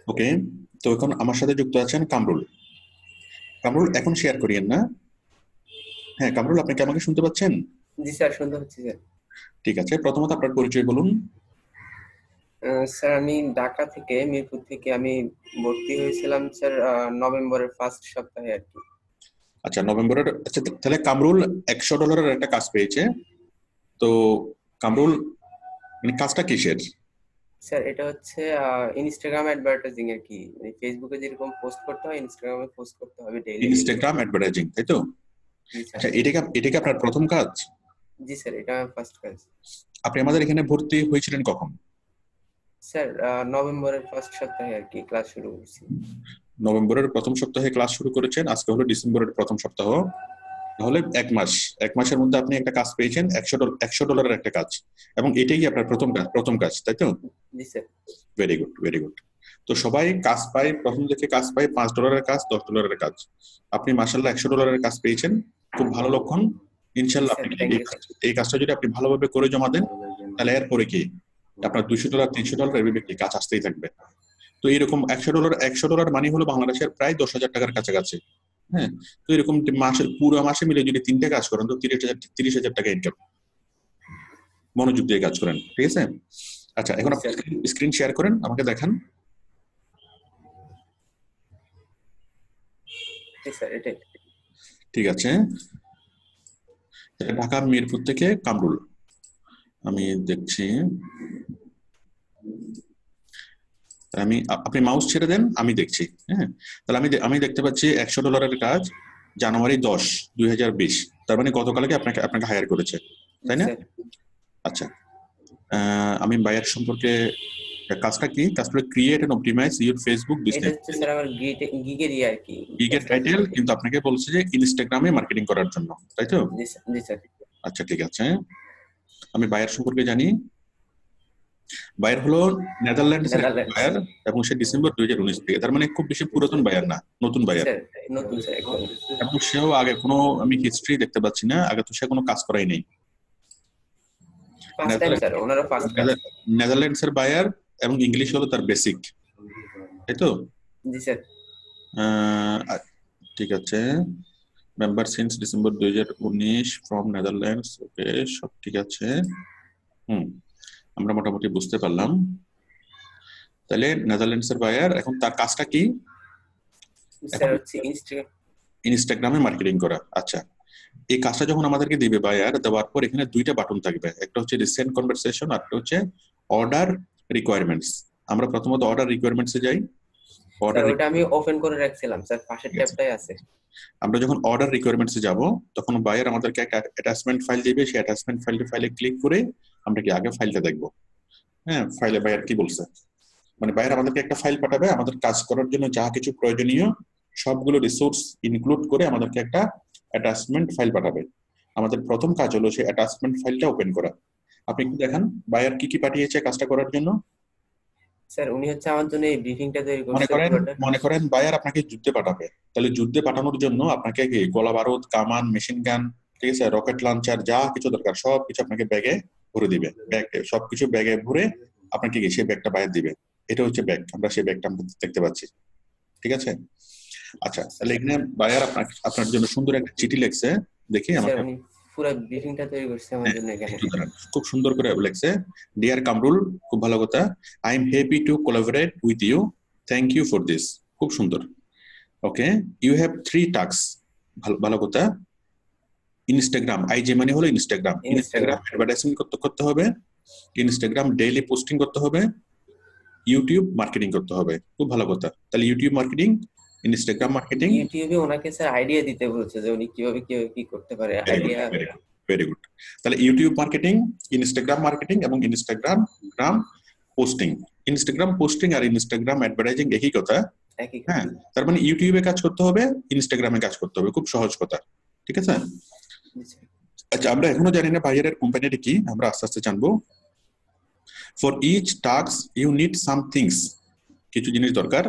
ওকে, তো এখন আমার সাথে যুক্ত আছেন কামরুল। কামরুল, এখন শেয়ার করিয়েন না। হ্যাঁ কামরুল, আপনি কি আমাকে শুনতে পাচ্ছেন? জি স্যার, শুনতে হচ্ছে স্যার। ঠিক আছে, প্রথমত আপনার পরিচয় বলুন। স্যার, আমি ঢাকা থেকে, মিরপুর থেকে আমি ভর্তি হয়েছিলাম স্যার নভেম্বরের ফার্স্ট সপ্তাহে আর কি। আচ্ছা, নভেম্বরের। আচ্ছা, তাহলে কামরুল $100 একটা কাজ পেয়েছে। তো কামরুল, মানে কাজটা কিসের? স্যার, এটা হচ্ছে ইনস্টাগ্রাম অ্যাডভার্টাইজিং আর কি, মানে ফেসবুকে যেরকম পোস্ট করতে হয় ইনস্টাগ্রামে পোস্ট করতে হবে ডেইলি ডেইলি। ইনস্টাগ্রাম অ্যাডভার্টাইজিং, তাই তো? জি স্যার। আচ্ছা, এটা কি আপনার প্রথম কাজ? জি স্যার, এটা আমার ফার্স্ট কাজ। আপনি আমাদের এখানে ভর্তি হয়েছিলেন কখন? স্যার, নভেম্বরের ফার্স্ট সপ্তাহে আর কি ক্লাস শুরু করছি। নভেম্বরের প্রথম সপ্তাহে ক্লাস শুরু করেছেন, আজকে হলো ডিসেম্বরের প্রথম সপ্তাহ। তাহলে 1 মাস, 1 মাসের মধ্যে আপনি একটা কাজ পেয়েছেন, $100 একটা কাজ। এবং এটাই আপনার প্রথম কাজ, তাই তো? জি sir. Very good, very good. তো সবাই কাজ পায়, প্রথম থেকে কাজ পায় $5 কাজ, $10 কাজ। আপনি মাসাল্লাহ $100 কাজ পেয়েছেন, খুব ভালো লক্ষণ। জি ইনশাল্লাহ স্যার, আপনি থ্যাংক এই ইউ স্যার। এই কাজটা যদি আপনি ভালোভাবে করে জমা দেন, তাহলে এরপরে কি আপনার $200, $300 এভাবে কি কাজ আসতেই থাকবে। তো এরকম $100 মানে হলো বাংলাদেশের প্রায় 10,000 টাকার কাছাকাছি। হ্যাঁ। তো এরকম পুরো মাসে মিলে যদি 3টে কাজ করেন, তো 30,000 টাকা ইনকাম। মনোযোগ দিয়ে কাজ করেন, ঠিক আছে? আচ্ছা, এখন জি আপনি স্যার। স্ক্রিন শেয়ার করেন, আমাকে দেখান। জি স্যার, এটাই। ঠিক আছে। ঢাকা মিরপুর থেকে কামরুল, আমি দেখছি। আপনি মাউস ছেড়ে দেন, আমি দেখছি। হ্যাঁ। তাহলে আমি দেখতে পাচ্ছি $100 কাজ, জানুয়ারি 10, 2020। তার মানে গতকালকে আপনাকে আপনাকে হায়ার করেছে, জি তাই না? স্যার। আচ্ছা। আমি বায়ার সম্পর্কে, কাজটা কি? কাজটা create and optimize your Facebook এটা বিজনেস। হচ্ছে স্যার আমার গিগের ইয়ে আর কি। গিগের কাজটা হচ্ছে টাইটেল, গিগের। কিন্তু আপনাকে বলছে যে ইনস্টাগ্রামে মার্কেটিং করার জন্য, তাই তো? জি স্যার, জি স্যার। আচ্ছা, ঠিক আছে। আমি বায়ার সম্পর্কে জানি। বায়ার হলো নেদারল্যান্ডসের একটা নেদারল্যান্ডস। বায়ার, এবং সে ডিসেম্বর 2019 থেকে, তার মানে খুব বেশি পুরাতন বায়ার না, নতুন জি বায়ার। স্যার, নতুন স্যার একদম। এবং সেও আগে কোনো, আমি হিস্ট্রি দেখতে পাচ্ছি না, আগে তো সে কোনো কাজ করাই নেই। ফার্স্ট টাইম স্যার, ওনারও ফার্স্ট কাজ। নেদারল্যান্ডসের বায়ার, এবং ইংলিশ হলো তার বেসিক, তাই তো? জি স্যার। আহ, ঠিক আছে। Member since December 2019 from Netherlands, okay, সব ঠিক আছে। হুম, আমরা মোটামুটি বুঝতে পারলাম। তাহলে নেদারল্যান্ডসের বায়ার, এখন তার কাজটা কি? স্যার এখন হচ্ছে ইনস্টাগ্রাম। ইনস্টাগ্রামে মার্কেটিং করা। আচ্ছা, এই কাজটা যখন আমাদেরকে দিবে বায়ার, দেওয়ার পর এখানে দুইটা বাটন থাকবে, একটা হচ্ছে রিসেন্ট কনভারসেশন, আর একটা হচ্ছে অর্ডার রিকোয়ারমেন্টস। আমরা প্রথমত অর্ডার রিকোয়ারমেন্টস এ যাই। স্যার, অর্ডার, ওটা আমি ওপেন করে রাখছিলাম স্যার, পাশের ঠিক আছে। ট্যাবটাই আছে। আমরা যখন অর্ডার রিকোয়ারমেন্টস এ যাব, তখন বায়ার আমাদেরকে একটা অ্যাটাচমেন্ট ফাইল দিবে, সেই অ্যাটাচমেন্ট ফাইলে ক্লিক করে আমরা কি আগে ফাইলটা দেখবো। হ্যাঁ, ফাইলে বায়ার কি বলছে। মানে বায়ার আমাদেরকে একটা ফাইল পাঠাবে, আমাদের কাজ করার জন্য যা কিছু প্রয়োজনীয় সবগুলো রিসোর্স ইনক্লুড করে আমাদেরকে একটা অ্যাটাচমেন্ট ফাইল পাঠাবে। আমাদের প্রথম কাজ হলো সেই অ্যাটাচমেন্ট ফাইলটা ওপেন করা। আপনি একটু দেখান বায়ার কি কি পাঠিয়েছে কাজটা করার জন্য। স্যার, উনি হচ্ছে আমার জন্য এই ব্রিফিংটা তৈরি মনে করছে করেন পুরোটা। মনে করেন বায়ার আপনাকে যুদ্ধে পাঠাবে। তাহলে যুদ্ধে পাঠানোর জন্য আপনাকে কি গোলা বারুদ, কামান, মেশিন গান, ঠিক আছে, রকেট লঞ্চার, যা কিছু দরকার সব কিছু আপনাকে ব্যাগে ভরে দিবে। ব্যাগ, সবকিছু ব্যাগে ভরে আপনাকে কি সেই ব্যাগটা বায়ার দিবে। এটা হচ্ছে ব্যাগ, আমরা সেই ব্যাগটা আমরা দেখতে পাচ্ছি, ঠিক আছে। আচ্ছা, তাহলে এখানে বায়ার আপনার জন্য সুন্দর একটা চিঠি লিখছে, দেখি জি স্যার, আমাকে। উনি পুরো ব্রিফিংটা তৈরি করছে আমার হ্যাঁ, জন্য এখানে। একটু দাঁড়ান, খুব সুন্দর করে লিখছে। ডিয়ার কামরুল, খুব ভালো কথা। I am happy to collaborate with you, thank you for this. খুব সুন্দর। Okay, you have 3 task. ভালো ভালো কথা। ইনস্টাগ্রাম, আই যে মানে হলো ইনস্টাগ্রাম, ইনস্টাগ্রাম ইনস্টাগ্রাম। অ্যাডভার্টাইজিং করতে হবে। ইনস্টাগ্রাম ডেইলি পোস্টিং করতে হবে। ইউটিউব মার্কেটিং করতে হবে। খুব ভালো কথা। তাহলে ইউটিউব মার্কেটিং, ইনস্টাগ্রাম মার্কেটিং। ইউটিউবে ওনাকে স্যার আইডিয়া দিতে বলছে যে উনি কিভাবে কিভাবে কি করতে পারে very good, idea. Very good, very good. তাহলে ইউটিউব মার্কেটিং, ইনস্টাগ্রাম মার্কেটিং, এবং ইনস্টাগ্রাম গ্রাম পোস্টিং। ইনস্টাগ্রাম পোস্টিং আর ইনস্টাগ্রাম অ্যাডভার্টাইজিং একই কথা। একই হ্যাঁ, কথা। তার মানে ইউটিউবে কাজ করতে হবে, ইনস্টাগ্রামে কাজ করতে হবে, খুব সহজ কথা, ঠিক আছে। জি স্যার। আচ্ছা, আমরা এখনো জানি না বাইরের কোম্পানিটা কি, আমরা আস্তে আস্তে জানবো। For each task you need some things, কিছু জিনিস দরকার,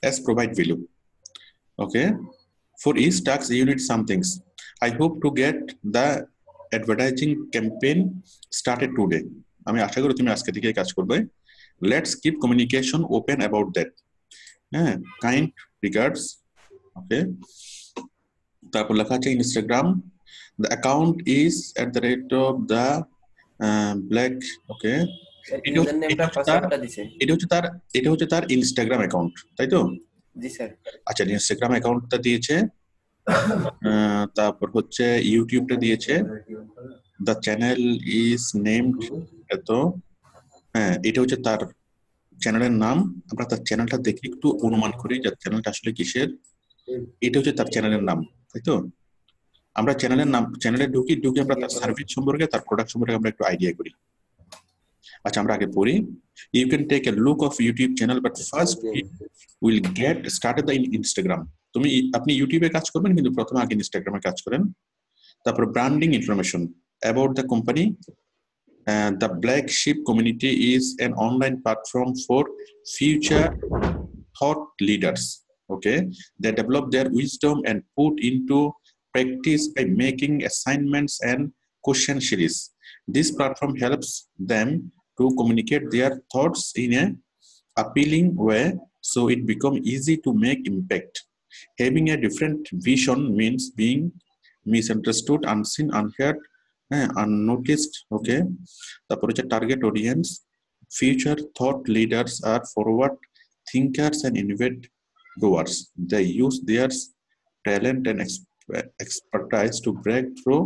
as provide value. Okay, for each task you need some things. I hope to get the advertising campaign started today. আমি আশা করি তুমি আজকে থেকে কাজ করবে। Let's keep communication open about that. হ্যাঁ, কাইন্ড রিগার্ডস। ওকে, তারপর লেখা আছে Instagram, the account is at the rate of the black. Okay, sir এটা ইউজার এটা নেমটা হচ্ছে তার পাসওয়ার্ডটা দিছে। এটা হচ্ছে তার এটা হচ্ছে তার ইনস্টাগ্রাম অ্যাকাউন্ট, তাই তো? জি স্যার। আচ্ছা, ইনস্টাগ্রাম অ্যাকাউন্টটা দিয়েছে। তারপর হচ্ছে ইউটিউবটা দিয়েছে, দ্য চ্যানেল ইজ নেমড এত। হ্যাঁ, এটা হচ্ছে তার চ্যানেলের নাম। আমরা তার চ্যানেলটা দেখে একটু অনুমান করি যে চ্যানেলটা আসলে কিসের। এটা হচ্ছে তার চ্যানেলের নাম, তাই তো? আমরা চ্যানেলে ঢুকে আমরা তার সার্ভিস সম্পর্কে, তার প্রোডাক্ট সম্পর্কে আমরা একটু আইডিয়া করি। আচ্ছা, আমরা আগে পড়ি। You can take a look of YouTube channel, but first will get started the Instagram. আপনি ইউটিউবে কাজ করবেন, কিন্তু প্রথমে আগে ইনস্টাগ্রামে কাজ করেন। তারপর branding information about the company. The Black Sheep Community is an online platform for future thought leaders. Okay, they develop their wisdom and put into practice by making assignments and question series. This platform helps them to communicate their thoughts in a appealing way, so it become easy to make impact. Having a different vision means being misunderstood, unseen, unheard, unnoticed. Okay, তারপর হচ্ছে target audience. Future thought leaders R forward thinkers and innovate doers. They use their talent and expertise to break through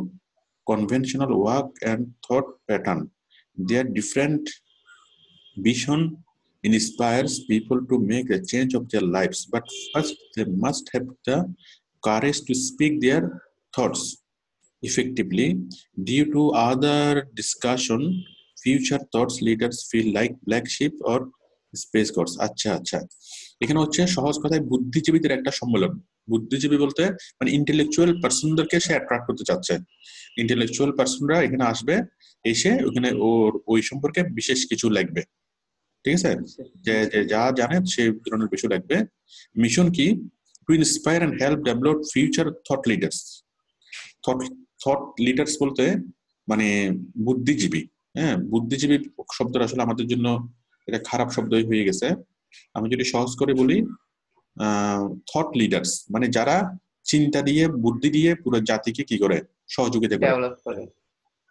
conventional work and thought pattern. Their different vision inspires people to make a change of their lives, but first they must have the courage to speak their thoughts effectively. Due to other discussion, future thoughts leaders feel like black sheep or space gods. আচ্ছা আচ্ছা, এখানে হচ্ছে সহজ কথায় বুদ্ধিজীবীদের একটা সম্মেলন। বুদ্ধিজীবী বলতে মানে ইন্টেলেকচুয়াল পার্সনদেরকে সে অ্যাট্রাক্ট করতে চাচ্ছে। ইন্টেলেকচুয়াল পার্সনরা এখানে আসবে, এসে ওখানে ওই সম্পর্কে বিশেষ কিছু লিখবে। ঠিক আছে, যে যে যা জানে সে ধরনের বিষয় লিখবে। মিশন কি? To inspire and help develop future thought leaders. Thought thought leaders বলতে মানে বুদ্ধিজীবী। হ্যাঁ, বুদ্ধিজীবী শব্দটা আসলে আমাদের জন্য এটা খারাপ শব্দই হয়ে গেছে। আমি যদি সহজ করে বলি, থট লিডার্স মানে যারা চিন্তা দিয়ে, বুদ্ধি দিয়ে পুরো জাতিকে কি করে সহযোগিতা করে, ডেভেলপ করে।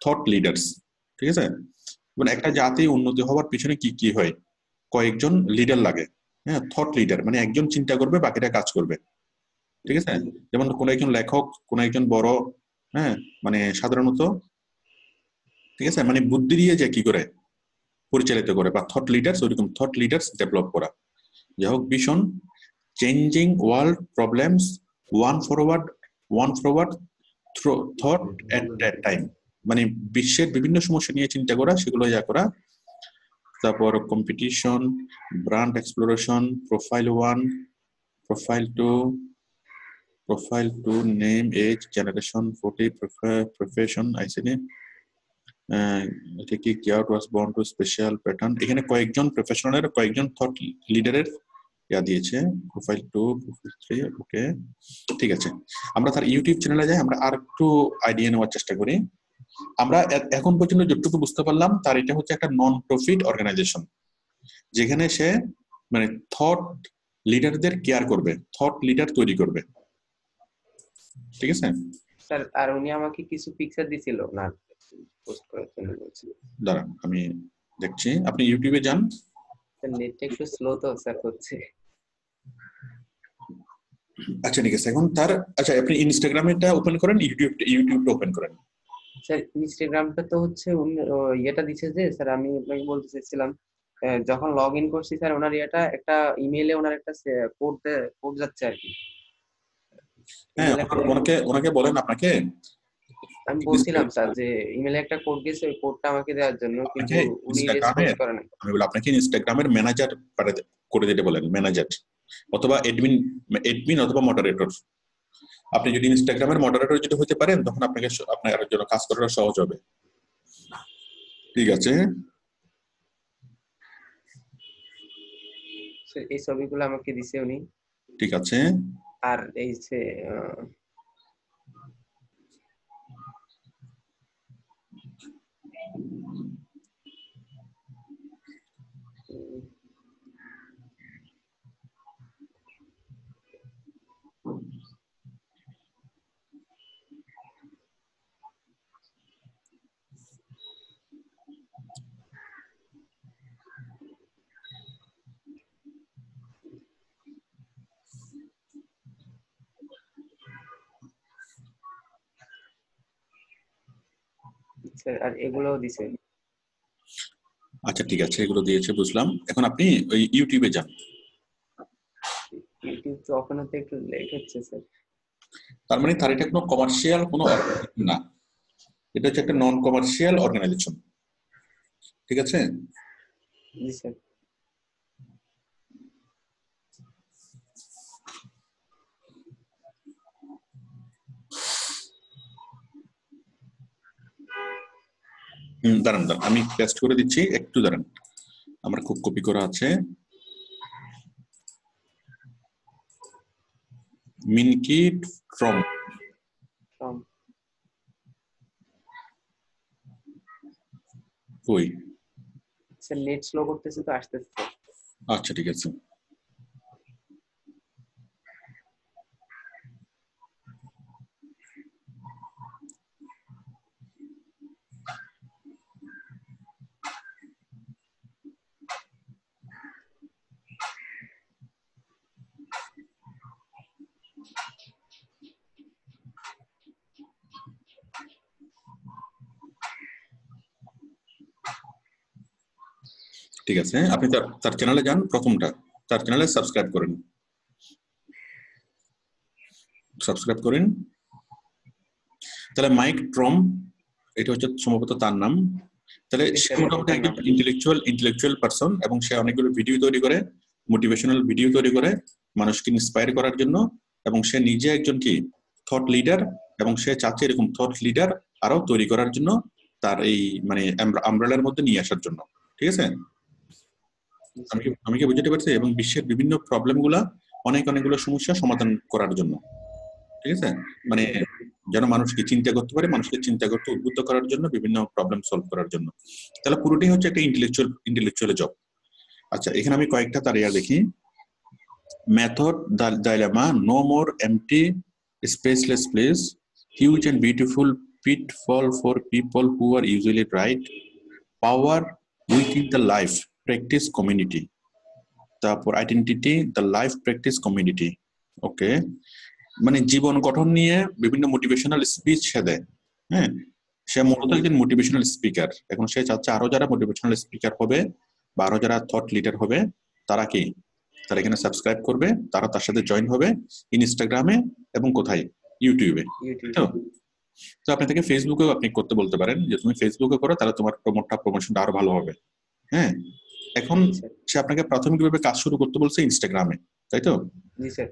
Thought leaders. ঠিক আছে, মানে একটা জাতি উন্নতি হওয়ার পিছনে কি কি হয়, কয়েকজন লিডার লাগে। হ্যাঁ, থট লিডার মানে একজন চিন্তা করবে, বাকিটা কাজ করবে। ঠিক আছে, যেমন কোন একজন লেখক, কোন একজন বড়, হ্যাঁ মানে সাধারণত, ঠিক আছে, মানে বুদ্ধি দিয়ে যে কি করে পরিচালিত করে, বা থট লিডার্স, ওইরকম থট লিডার্স ডেভেলপ করা। যাই হোক, ভীষণ changing world problems one forward thought at that time, মানে বিশ্বের বিভিন্ন সমস্যা নিয়ে চিন্তা করা, সেগুলো ইয়া করা। তারপর competition, brand exploration, profile to name edge generation 40 profession আইসিনি। এটা কি care was born to special pattern. এখানে কয়েকজন প্রফেশনালের, কয়েকজন থট লিডারের ইয়া দিয়েছে, প্রোফাইল 2 প্রোফাইল 3। ওকে, ঠিক আছে, আমরা তার ইউটিউব চ্যানেলে যাই, আমরা আর একটু আইডিয়া নেওয়ার চেষ্টা করি। আমরা এখন পর্যন্ত যতটুকু বুঝতে পারলাম, তার এটা হচ্ছে একটা নন প্রফিট অর্গানাইজেশন, যেখানে সে মানে থট লিডারদের কেয়ার করবে, থট লিডার তৈরি করবে। ঠিক আছে স্যার, আর উনি আমাকে কিছু পিকচার দিছিল না পোস্ট করার জন্য বলছিল। দাঁড়ান, আমি দেখছি, আপনি ইউটিউবে যান। স্যার নেটটা একটু স্লো তো স্যার হচ্ছে। আচ্ছা ঠিক আছে, এখন তার, আচ্ছা আপনি ইনস্টাগ্রামটা ওপেন করেন, ইউটিউবটা ওপেন করেন। স্যার ইনস্টাগ্রামটা তো হচ্ছে ইয়েটা দিচ্ছে যে স্যার, আমি আপনাকে বলতে চাইছিলাম, যখন লগ ইন করছি স্যার, ওনার ইয়েটা একটা ইমেইলে ওনার একটা কোড যাচ্ছে আর কি। হ্যাঁ, ইমেইলে একটা ওনাকে বলেন আপনাকে। আমি বলছিলাম স্যার যে ইমেইলে একটা কোড গেছে, ওই কোডটা আমাকে দেওয়ার জন্য, কিন্তু আপনাকে উনি রেসপন্স ইনস্টাগ্রামের, করে নাই। আমি বলি আপনাকে ইনস্টাগ্রামের ম্যানেজার করে দিতে বলেন, ম্যানেজার অথবা এডমিন অথবা মডারেটর। আপনি যদি ইনস্টাগ্রামের মডারেটর যদি হতে পারেন, তখন আপনার জন্য কাজ করাটা সহজ হবে। ঠিক আছে, স্যার এই ছবিগুলো আমাকে দিছে উনি। ঠিক আছে। আর এই যে স্যার আর এগুলোও দিছে। আচ্ছা ঠিক আছে, এগুলো দিয়েছে বুঝলাম। এখন আপনি ওই ইউটিউবে যান। ইউটিউব তো ওপেন হতে একটু লেট হচ্ছে স্যার। তার মানে তার এটা কোনো কমার্শিয়াল কোনো অর্গানাইজেশন না, এটা হচ্ছে একটা নন কমার্শিয়াল অর্গানাইজেশন, ঠিক আছে? জি স্যার। দাঁড়ান দাঁড়ান, আমি পেস্ট করে দিচ্ছি, একটু দাঁড়ান, আমার খুব কপি করা আছে। মিনকি ফ্রম ফ্রম। কই? স্যার নেট স্লো করতেছে তো আসতেছে স্যার। আচ্ছা ঠিক আছে। ঠিক আছে, আপনি তার তার চ্যানেলে যান, প্রথমটা তার চ্যানেলে সাবস্ক্রাইব করেন, সাবস্ক্রাইব করেন। তাহলে মাইক ট্রম, এটা হচ্ছে সম্ভবত তার নাম। তাহলে জি সে স্যার মোটামুটি এটার একজন নাম। ইন্টেলেকচুয়াল পারসন, এবং সে অনেকগুলো ভিডিও তৈরি করে, মোটিভেশনাল ভিডিও তৈরি করে মানুষকে ইন্সপায়ার করার জন্য, এবং সে নিজে একজন কি থট লিডার, এবং সে চাচ্ছে এরকম থট লিডার আরো তৈরি করার জন্য, তার এই মানে আমব্রেলার মধ্যে নিয়ে আসার জন্য, ঠিক আছে? জি আমি স্যার। কি আমি কি বুঝতে পারছি? এবং বিশ্বের বিভিন্ন প্রবলেম গুলা, অনেকগুলো সমস্যা সমাধান করার জন্য, ঠিক আছে? জি মানে স্যার। যেন মানুষকে চিন্তা করতে পারে, মানুষকে চিন্তা করতে উদ্বুদ্ধ করার জন্য, বিভিন্ন প্রবলেম সলভ করার জন্য। তাহলে পুরোটাই হচ্ছে একটা ইন্টেলেকচুয়াল জব। আচ্ছা, এখানে আমি কয়েকটা তার ইয়া দেখি। Method dilemma, no more empty spaceless place, huge and beautiful pitfall for people who are usually right, power within the life practice community, তারপর identity the life practice community. Okay, মানে জীবন গঠন নিয়ে বিভিন্ন মোটিভেশনাল স্পিচ সে দেয়। হ্যাঁ, সে মূলত একজন মোটিভেশনাল স্পিকার। এখন সে চাচ্ছে আরো যারা মোটিভেশনাল স্পিকার হবে বা আরো যারা থট লিডার হবে, তারা কি, তারা এখানে সাবস্ক্রাইব করবে, তারা তার সাথে জয়েন হবে ইনস্টাগ্রামে এবং কোথায়, ইউটিউবে। ইউটিউব। তো তো আপনি থেকে ফেসবুকেও আপনি করতে বলতে পারেন, যে তুমি ফেসবুকে করো, তাহলে তোমার প্রমোশনটা আরো ভালো হবে। হ্যাঁ, এখন জি স্যার। সে আপনাকে প্রাথমিকভাবে কাজ শুরু করতে বলছে ইনস্টাগ্রামে, তাই তো? জি স্যার।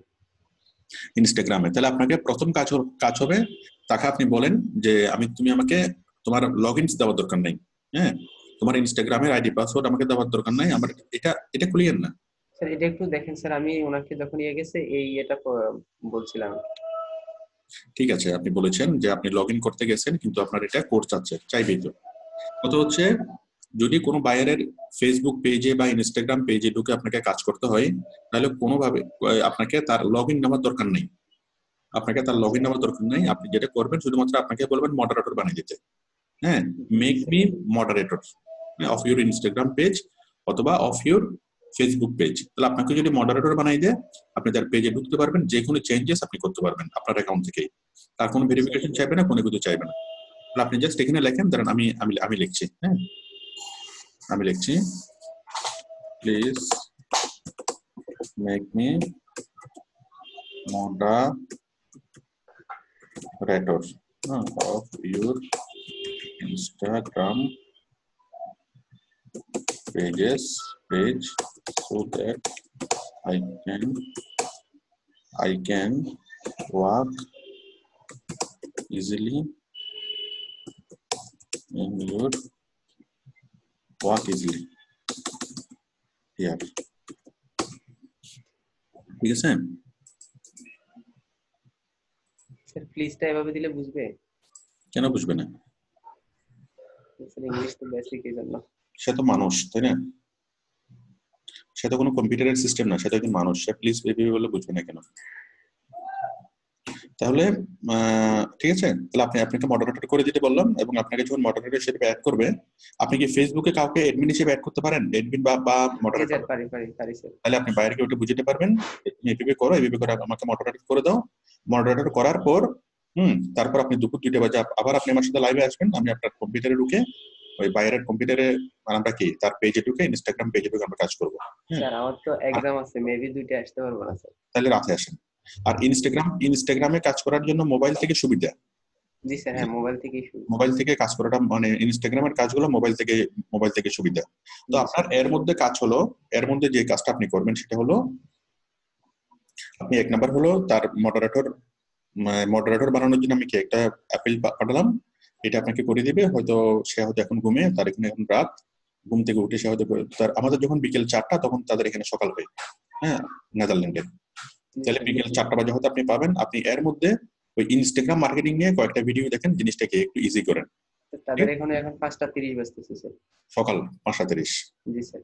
ইনস্টাগ্রামে, তাহলে আপনাকে প্রথম কাজ হবে, তাকে আপনি বলেন যে তুমি আমাকে তোমার লগ ইন দেওয়ার দরকার নেই। হ্যাঁ, তোমার ইনস্টাগ্রামের আইডি পাসওয়ার্ড আমাকে দেওয়ার দরকার নাই, আমার এটা এটা ক্লিয়ার না? স্যার এটা একটু দেখেন স্যার, আমি ওনাকে যখন ইয়ে গেছে এই এটা বলছিলাম। ঠিক আছে, আপনি বলেছেন যে আপনি লগ ইন করতে গেছেন, কিন্তু আপনার এটা কোড চাইবেই তো। কত হচ্ছে, যদি কোনো বায়ারের ফেসবুক পেজে বা ইনস্টাগ্রাম পেজে ঢুকে আপনাকে কাজ করতে হয়, তাহলে কোনোভাবে আপনাকে তার লগ ইন নেওয়ার দরকার নেই। আপনাকে তার লগ ইন নেওয়ার দরকার নেই। আপনি যেটা করবেন, শুধুমাত্র আপনাকে বলবেন মডারেটর বানিয়ে দিতে। হ্যাঁ, জি make sir. Me moderator of your Instagram page অথবা অফ ইউর ফেসবুক পেজ। তাহলে আপনাকে যদি মডারেটর বানাই দেয়, আপনি তার পেজে ঢুকতে পারবেন, যে কোনো চেঞ্জেস আপনি করতে পারবেন আপনার অ্যাকাউন্ট থেকেই। তার কোনো জি স্যার। ভেরিফিকেশন চাইবে না, কোনো কিছু চাইবে না। তাহলে আপনি জাস্ট এখানে লেখেন, ধরেন আমি আমি আমি লিখছি। হ্যাঁ, আমি লিখছি, please make me moderator of your Instagram page so that I can walk easily in your walk easily here, ঠিক আছে? স্যার প্লিজটা এভাবে দিলে বুঝবে? কেন বুঝবে না? স্যার ইংলিশ তো বেসিক এই জন্য। সে তো মানুষ, তাই না? সে তো কোনো কম্পিউটারের সিস্টেম না, সে তো একজন মানুষ। সে প্লিজ বেবি বলে বুঝবে না কেন? তাহলে ঠিক আছে, তাহলে আপনাকে মডারেটর করে দিতে বললাম, এবং আপনাকে যখন মডারেটর হিসেবে অ্যাড করবে, আপনি কি ফেসবুকে কাউকে অ্যাডমিন হিসেবে অ্যাড করতে পারেন, অ্যাডমিন বা জি মডারেটর? স্যার পারি পারি পারি স্যার। তাহলে আপনি বাইরেকে ওটা বুঝতে পারবেন, তুমি এভাবে করো, এভাবে করে আমাকে মডারেটর করে দাও। মডারেটর করার পর তারপর আপনি দুপুর 2টা বাজে আবার আপনি আমার সাথে লাইভে আসবেন, আমি আপনার কম্পিউটারে ঢুকে ওই বাইরের কম্পিউটারে আমরা কি তার পেজে ঢুকে ইনস্টাগ্রাম পেজে ঢুকে আমরা কাজ করবো। স্যার আমার তো এক্সাম আছে, মেবি 2টা আসতে পারবো না স্যার। তাহলে রাতে আসেন। আর ইনস্টাগ্রামে কাজ করার জন্য মোবাইল থেকে সুবিধা। জি স্যার, হ্যাঁ মোবাইল থেকেই শুরু। মোবাইল থেকে কাজ করাটা মানে ইনস্টাগ্রামের কাজগুলো মোবাইল থেকে সুবিধা। তো আপনার এর মধ্যে কাজ হলো, এর মধ্যে যে কাজটা আপনি করবেন সেটা হলো আপনি 1 নাম্বার হলো তার মডারেটর বানানোর জন্য আমি কি একটা অ্যাপেল পাঠালাম, এটা আপনাকে করে দিবে। হয়তো সে হয়তো এখন ঘুমে, তার এখানে এখন রাত, ঘুম থেকে উঠে সে হয়তো তার আমাদের যখন বিকেল 4টা তখন তাদের এখানে সকাল হয়, হ্যাঁ নেদারল্যান্ডে। তাহলে বিকেল 4টা বাজে হয়তো আপনি পাবেন। আপনি এর মধ্যে ওই ইনস্টাগ্রাম মার্কেটিং নিয়ে কয়েকটা ভিডিও দেখেন, জিনিসটাকে একটু ইজি করেন। তাদের এখানে এখন 5টা 30 বাজতেছে স্যার। সকাল 5টা 30। জি স্যার,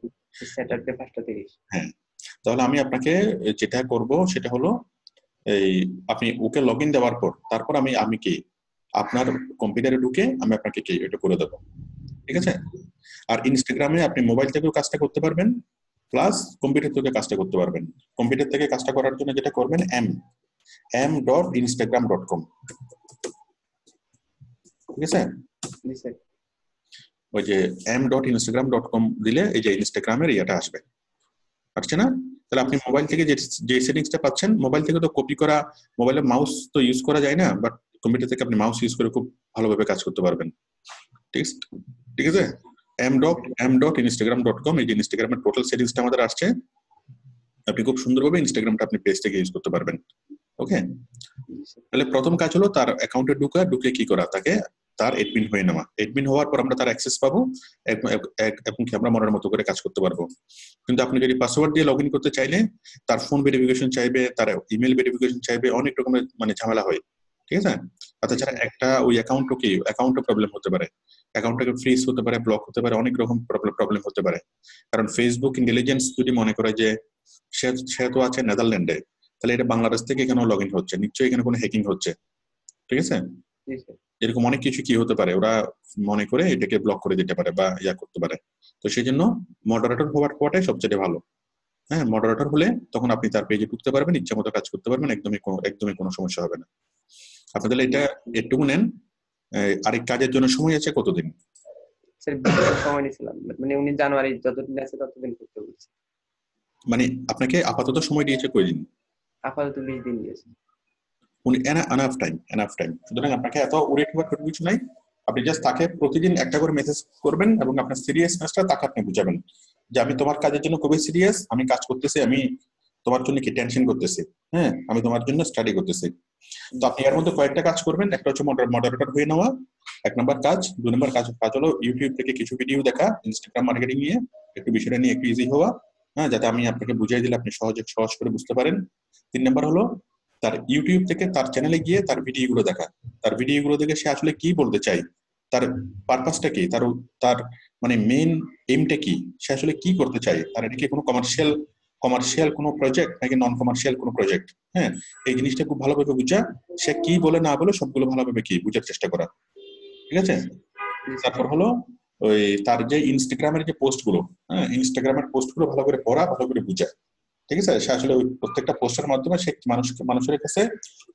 স্যাটারডে 5টা 30। হ্যাঁ, তাহলে আমি আপনাকে যেটা করব সেটা হলো এই আপনি ওকে লগ ইন দেওয়ার পর তারপর আমি কি আপনার কম্পিউটারে ঢুকে আমি আপনাকে কি এটা করে দেবো, ঠিক আছে? আর ইনস্টাগ্রামে আপনি মোবাইল থেকেও কাজটা করতে পারবেন, প্লাস কম্পিউটার থেকে কাজটা করতে পারবেন। কম্পিউটার থেকে কাজটা করার জন্য যেটা করবেন m.instagram.com, ঠিক আছে? জি স্যার। ওই যে m.instagram.com দিলে এই যে ইনস্টাগ্রামের ইয়েটা আসবে, আসছে না? তাহলে আপনি মোবাইল থেকে যে সেটিংসটা পাচ্ছেন, মোবাইল থেকে তো কপি করা, মোবাইলে মাউস তো ইউজ করা যায় না, বাট কম্পিউটার থেকে আপনি মাউস ইউজ করে খুব ভালোভাবে কাজ করতে পারবেন, ঠিক আছে? m.instagram.com, এই যে ইনস্টাগ্রামের টোটাল সেটিংসটা আমাদের আসছে, আপনি খুব সুন্দরভাবে ইনস্টাগ্রামটা আপনি পেজ থেকে ইউজ করতে পারবেন। ওকে, তাহলে প্রথম কাজ হলো তার অ্যাকাউন্টে ঢুকে কি করা, তাকে তার এডমিন হয়ে নেওয়া। এডমিন হওয়ার পর আমরা তার অ্যাক্সেস পাবো এবং কি আমরা মনের মতো করে কাজ করতে পারবো। কিন্তু আপনি যদি পাসওয়ার্ড দিয়ে লগ ইন করতে চাইলে তার ফোন ভেরিফিকেশন চাইবে, তার ইমেল ভেরিফিকেশন চাইবে, অনেক রকমের মানে ঝামেলা হয়, ঠিক আছে? তাছাড়া একটা ওই অ্যাকাউন্টও প্রবলেম হতে পারে, অ্যাকাউন্টটাকে ফ্রিজ হতে পারে, ব্লক হতে পারে, অনেক রকম প্রবলেম হতে পারে। কারণ ফেসবুক ইন্টেলিজেন্স যদি মনে করে যে সে তো আছে নেদারল্যান্ডে, তাহলে এটা বাংলাদেশ থেকে কেন লগ ইন হচ্ছে, নিশ্চয়ই এখানে কোনো হ্যাকিং হচ্ছে, ঠিক আছে? এরকম অনেক কিছু কি হতে পারে, ওরা মনে করে এটাকে ব্লক করে দিতে পারে বা ইয়া করতে পারে। তো সেই জন্য মডারেটর হওয়াটাই সবচেয়ে ভালো। হ্যাঁ, মডারেটর হলে তখন আপনি তার পেজে ঢুকতে পারবেন, ইচ্ছা মতো কাজ করতে পারবেন, একদমই কোনো সমস্যা হবে না। আপনাদের এটা একটুকু নেন। আরেক কাজের জন্য সময় আছে কতদিন? স্যার 20 দিন সময় নিয়েছিলাম, মানে উনি জানুয়ারি যতদিন আছে ততদিন করতে বলছে। মানে আপনাকে আপাতত সময় দিয়েছে কয়দিন? আপাতত 20 দিন দিয়েছে। উনি এনাফ টাইম। সুতরাং আপনাকে এত ওয়েট হওয়ার কিছু নাই। আপনি জাস্ট তাকে প্রতিদিন একটা করে মেসেজ করবেন এবং আপনার সিরিয়াসনেসটা তাকে আপনি বুঝাবেন যে আমি তোমার কাজের জন্য খুবই সিরিয়াস, আমি কাজ করতেছি, আমি তোমার জন্য কি টেনশন করতেছি, হ্যাঁ আমি তোমার জন্য স্টাডি করতেছি। তো আপনি এর মধ্যে কয়েকটা কাজ করবেন। একটা হচ্ছে মডারেটর হয়ে নেওয়া, 1 নম্বর কাজ। 2 নম্বর কাজ হলো ইউটিউব থেকে কিছু ভিডিও দেখা ইনস্টাগ্রাম মার্কেটিং নিয়ে, একটু বিষয়টা নিয়ে একটু ইজি হওয়া, হ্যাঁ, যাতে আমি আপনাকে বুঝিয়ে দিলে আপনি সহজ করে বুঝতে পারেন। 3 নম্বর হলো তার ইউটিউব থেকে তার চ্যানেলে গিয়ে তার ভিডিওগুলো দেখা, তার ভিডিওগুলো দেখে সে আসলে কি বলতে চায়, তার পারপাসটা কি, তার মানে মেইন এইমটা কি, সে আসলে কি করতে চায়, তার এটা কি কোনো কমার্শিয়াল কোনো প্রজেক্ট নাকি নন কমার্শিয়াল কোনো প্রজেক্ট, হ্যাঁ এই জিনিসটা খুব ভালোভাবে বুঝা, সে কি বলে না বলে সবগুলো ভালোভাবে কি বুঝার চেষ্টা করা, ঠিক আছে? তারপর হলো ওই তার যে ইনস্টাগ্রামের যে পোস্টগুলো, হ্যাঁ ইনস্টাগ্রামের পোস্টগুলো ভালো করে পড়া, ভালো করে বুঝা, ঠিক আছে? সে আসলে ওই প্রত্যেকটা পোস্টের মাধ্যমে সে মানুষের কাছে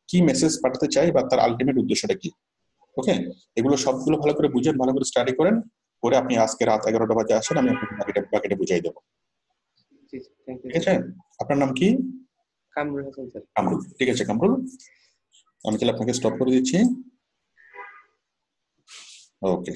কি মেসেজ পাঠাতে চায় বা তার আলটিমেট উদ্দেশ্যটা কি। ওকে, এগুলো সবগুলো ভালো করে বুঝেন, ভালো করে স্টাডি করেন, পরে আপনি আজকে রাত 11টা বাজে আসেন, আমি আপনাকে বাকিটা বুঝাই দেবো, ঠিক আছে? আপনার নাম কি? কামরুল হাসান স্যার। কামরুল, ঠিক আছে কামরুল, আমি তাহলে আপনাকে স্টপ করে দিচ্ছি। ওকে।